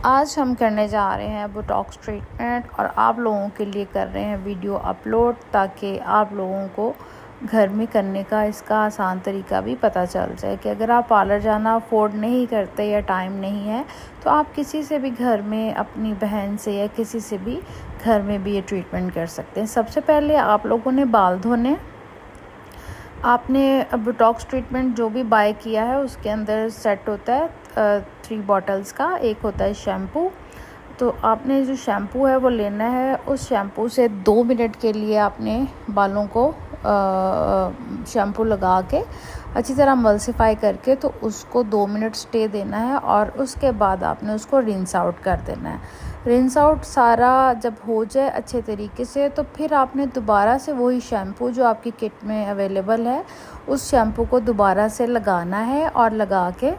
आज हम करने जा रहे हैं बोटॉक्स ट्रीटमेंट और आप लोगों के लिए कर रहे हैं वीडियो अपलोड ताकि आप लोगों को घर में करने का इसका आसान तरीका भी पता चल जाए कि अगर आप पार्लर जाना अफोर्ड नहीं करते या टाइम नहीं है तो आप किसी से भी घर में अपनी बहन से या किसी से भी घर में भी ये ट्रीटमेंट कर सकते हैं। सबसे पहले आप लोगों ने बाल धोने। आपने बोटॉक्स ट्रीटमेंट जो भी बाय किया है उसके अंदर सेट होता है 3 बॉटल्स का। एक होता है शैम्पू। तो आपने जो शैम्पू है वो लेना है। उस शैम्पू से 2 मिनट के लिए आपने बालों को शैम्पू लगा के अच्छी तरह मल्सिफाई करके तो उसको 2 मिनट स्टे देना है और उसके बाद आपने उसको रिंस आउट कर देना है। रिंस आउट सारा जब हो जाए अच्छे तरीके से तो फिर आपने दोबारा से वही शैम्पू जो आपकी किट में अवेलेबल है उस शैम्पू को दोबारा से लगाना है और लगा के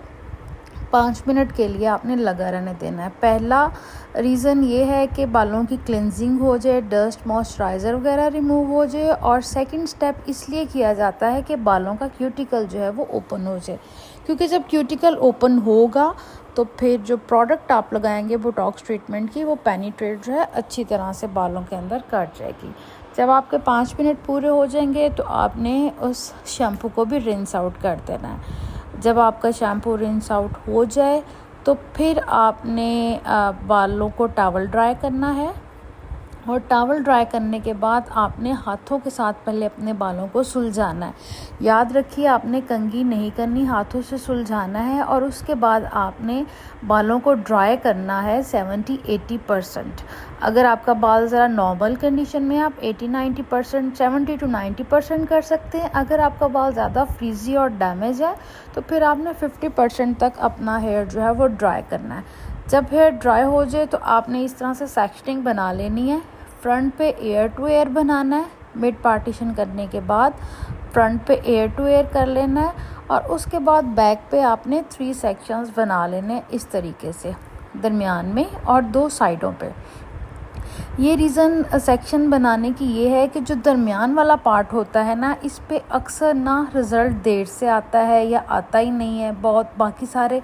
5 मिनट के लिए आपने लगा रहने देना है। पहला रीज़न ये है कि बालों की क्लिनजिंग हो जाए, डस्ट मॉइस्चराइज़र वगैरह रिमूव हो जाए। और सेकंड स्टेप इसलिए किया जाता है कि बालों का क्यूटिकल जो है वो ओपन हो जाए, क्योंकि जब क्यूटिकल ओपन होगा तो फिर जो प्रोडक्ट आप लगाएंगे बोटॉक्स ट्रीटमेंट की वो पेनिट्रेट जो है अच्छी तरह से बालों के अंदर कट जाएगी। जब आपके 5 मिनट पूरे हो जाएंगे तो आपने उस शैम्पू को भी रिंस आउट कर देना है। जब आपका शैम्पू रिंस आउट हो जाए तो फिर आपने बालों को टॉवल ड्राई करना है और टॉवल ड्राई करने के बाद आपने हाथों के साथ पहले अपने बालों को सुलझाना है। याद रखिए आपने कंघी नहीं करनी, हाथों से सुलझाना है और उसके बाद आपने बालों को ड्राई करना है 70-80%। अगर आपका बाल ज़रा नॉर्मल कंडीशन में आप 80-90%, 70 to 90% कर सकते हैं। अगर आपका बाल ज़्यादा फ्रीजी और डैमेज है तो फिर आपने 50% तक अपना हेयर जो है वो ड्राई करना है। जब हेयर ड्राई हो जाए तो आपने इस तरह से सेक्शनिंग बना लेनी है। फ्रंट पे एयर टू एयर बनाना है। मिड पार्टीशन करने के बाद फ्रंट पे एयर टू एयर कर लेना है और उसके बाद बैक पे आपने 3 सेक्शंस बना लेने हैं इस तरीके से, दरमियान में और 2 साइडों पे। ये रीज़न सेक्शन बनाने की ये है कि जो दरमियान वाला पार्ट होता है ना, इस पे अक्सर ना रिज़ल्ट देर से आता है या आता ही नहीं है। बहुत बाकी सारे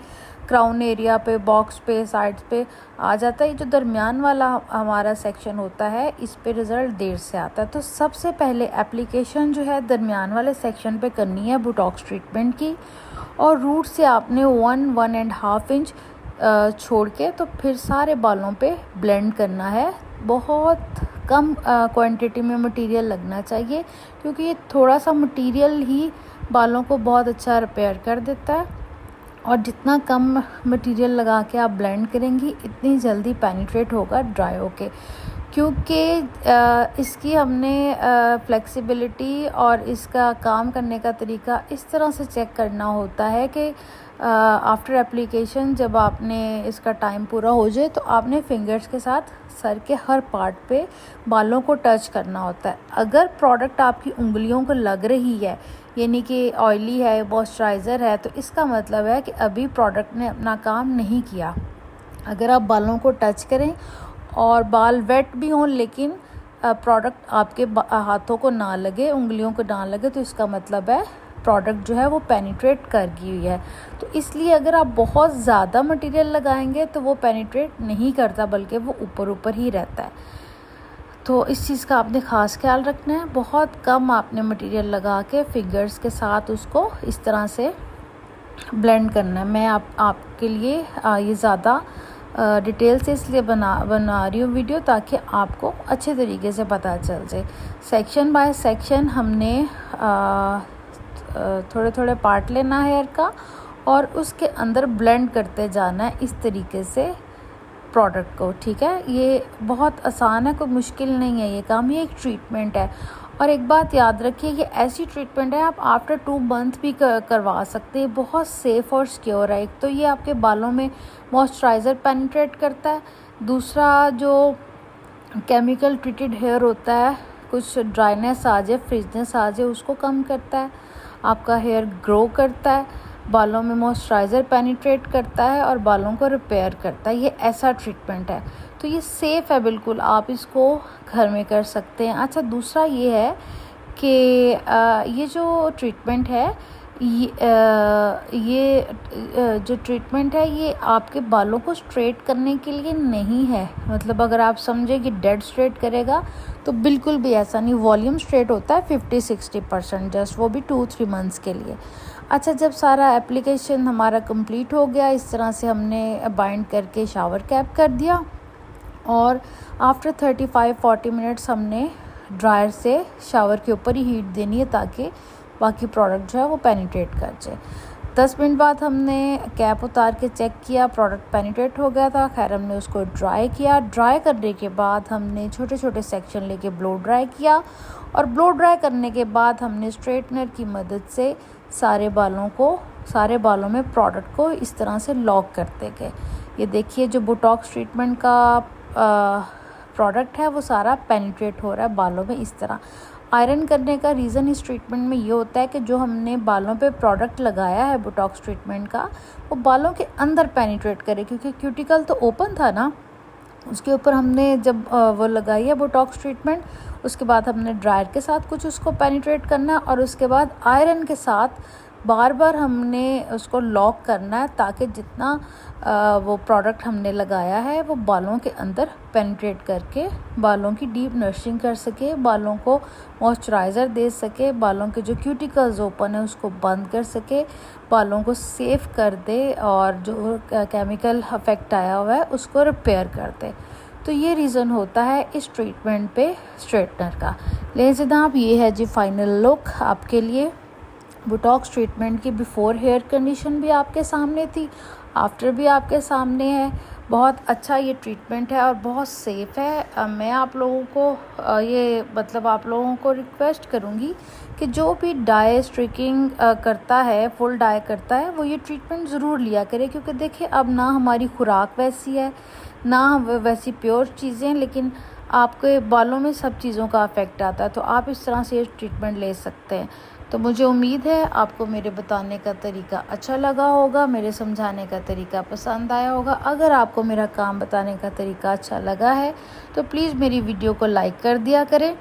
क्राउन एरिया पे, बॉक्स पे, साइड्स पे आ जाता है। ये जो दरमियान वाला हमारा सेक्शन होता है इस पे रिज़ल्ट देर से आता है। तो सबसे पहले एप्लीकेशन जो है दरमियान वाले सेक्शन पे करनी है बोटॉक्स ट्रीटमेंट की और रूट से आपने 1-1.5 इंच छोड़ के तो फिर सारे बालों पे ब्लेंड करना है। बहुत कम क्वांटिटी में मटेरियल लगना चाहिए, क्योंकि ये थोड़ा सा मटेरियल ही बालों को बहुत अच्छा रिपेयर कर देता है। और जितना कम मटेरियल लगा के आप ब्लेंड करेंगी इतनी जल्दी पेनिट्रेट होगा ड्राई होके, क्योंकि इसकी हमने फ्लेक्सिबिलिटी और इसका काम करने का तरीका इस तरह से चेक करना होता है कि आफ्टर एप्लीकेशन जब आपने इसका टाइम पूरा हो जाए तो आपने फिंगर्स के साथ सर के हर पार्ट पे बालों को टच करना होता है। अगर प्रोडक्ट आपकी उंगलियों को लग रही है, यानी कि ऑयली है, मॉइस्चराइज़र है, तो इसका मतलब है कि अभी प्रोडक्ट ने अपना काम नहीं किया। अगर आप बालों को टच करें और बाल वेट भी हों लेकिन प्रोडक्ट आपके हाथों को ना लगे, उंगलियों को ना लगे, तो इसका मतलब है प्रोडक्ट जो है वो पेनिट्रेट कर गई हुई है। तो इसलिए अगर आप बहुत ज़्यादा मटेरियल लगाएंगे तो वो पेनिट्रेट नहीं करता, बल्कि वो ऊपर ऊपर ही रहता है। तो इस चीज़ का आपने ख़ास ख्याल रखना है। बहुत कम आपने मटेरियल लगा के फिंगर्स के साथ उसको इस तरह से ब्लेंड करना है। मैं आपके लिए ये ज़्यादा डिटेल से इसलिए बना रही हूँ वीडियो ताकि आपको अच्छे तरीके से पता चल जाए। सेक्शन बाय सेक्शन हमने थोड़े थोड़े पार्ट लेना है हेयर का और उसके अंदर ब्लेंड करते जाना है इस तरीके से प्रोडक्ट को। ठीक है, ये बहुत आसान है, कोई मुश्किल नहीं है ये काम। ये एक ट्रीटमेंट है और एक बात याद रखिए, ये ऐसी ट्रीटमेंट है आप आफ्टर 2 मंथ भी करवा सकते हैं। बहुत सेफ़ और सिक्योर है। एक तो ये आपके बालों में मॉइस्चराइज़र पेनिट्रेट करता है, दूसरा जो केमिकल ट्रीटेड हेयर होता है, कुछ ड्राइनेस आ जाए, फ्रिजनेस आ जाए, उसको कम करता है, आपका हेयर ग्रो करता है, बालों में मॉइस्चराइज़र पेनिट्रेट करता है और बालों को रिपेयर करता है। ये ऐसा ट्रीटमेंट है, तो ये सेफ़ है बिल्कुल, आप इसको घर में कर सकते हैं। अच्छा, दूसरा ये है कि ये जो ट्रीटमेंट है जो ट्रीटमेंट है ये आपके बालों को स्ट्रेट करने के लिए नहीं है। मतलब अगर आप समझे कि डेड स्ट्रेट करेगा तो बिल्कुल भी ऐसा नहीं। वॉल्यूम स्ट्रेट होता है 50-60% जस्ट, वो भी 2-3 मंथ्स के लिए। अच्छा, जब सारा एप्लीकेशन हमारा कंप्लीट हो गया, इस तरह से हमने बाइंड करके शावर कैप कर दिया और आफ्टर 35-40 मिनट्स हमने ड्रायर से शावर के ऊपर ही हीट देनी है ताकि बाकी प्रोडक्ट जो है वो पेनिट्रेट कर जाए। 10 मिनट बाद हमने कैप उतार के चेक किया, प्रोडक्ट पेनिट्रेट हो गया था। खैर हमने उसको ड्राई किया। ड्राई करने के बाद हमने छोटे छोटे सेक्शन लेके ब्लो ड्राई किया और ब्लो ड्राई करने के बाद हमने स्ट्रेटनर की मदद से सारे बालों में प्रोडक्ट को इस तरह से लॉक करते गए। ये देखिए, जो बोटॉक्स ट्रीटमेंट का प्रोडक्ट है वो सारा पेनिट्रेट हो रहा है बालों में इस तरह। आयरन करने का रीज़न इस ट्रीटमेंट में ये होता है कि जो हमने बालों पे प्रोडक्ट लगाया है बोटॉक्स ट्रीटमेंट का, वो बालों के अंदर पेनिट्रेट करे, क्योंकि क्यूटिकल तो ओपन था ना, उसके ऊपर हमने जब वो लगाई है बोटॉक्स ट्रीटमेंट, उसके बाद हमने ड्रायर के साथ कुछ उसको पेनिट्रेट करना है और उसके बाद आयरन के साथ बार बार हमने उसको लॉक करना है ताकि जितना वो प्रोडक्ट हमने लगाया है वो बालों के अंदर पेनिट्रेट करके बालों की डीप नरिशिंग कर सके, बालों को मॉइस्चराइज़र दे सके, बालों के जो क्यूटिकल्स ओपन है उसको बंद कर सके, बालों को सेफ कर दे और जो केमिकल अफेक्ट आया हुआ है उसको रिपेयर कर दे। तो ये रीज़न होता है इस ट्रीटमेंट पे स्ट्रेटनर का। लेकिन जनाब, ये है जी फाइनल लुक आपके लिए। बोटॉक्स ट्रीटमेंट की बिफ़ोर हेयर कंडीशन भी आपके सामने थी, आफ्टर भी आपके सामने है। बहुत अच्छा ये ट्रीटमेंट है और बहुत सेफ़ है। मैं आप लोगों को आप लोगों को रिक्वेस्ट करूँगी कि जो भी डाई स्ट्रिकिंग करता है, फुल डाई करता है, वो ये ट्रीटमेंट ज़रूर लिया करे, क्योंकि देखिए अब ना हमारी खुराक वैसी है, ना वैसी प्योर चीज़ें, लेकिन आपके बालों में सब चीज़ों का अफेक्ट आता है। तो आप इस तरह से ये ट्रीटमेंट ले सकते हैं। तो मुझे उम्मीद है आपको मेरे बताने का तरीका अच्छा लगा होगा, मेरे समझाने का तरीका पसंद आया होगा। अगर आपको मेरा काम बताने का तरीका अच्छा लगा है तो प्लीज़ मेरी वीडियो को लाइक कर दिया करें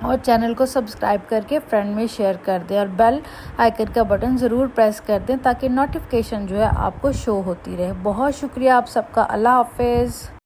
और चैनल को सब्सक्राइब करके फ्रेंड में शेयर कर दें और बेल आइकन का बटन ज़रूर प्रेस कर दें ताकि नोटिफिकेशन जो है आपको शो होती रहे। बहुत शुक्रिया आप सबका। अल्लाह हाफिज़।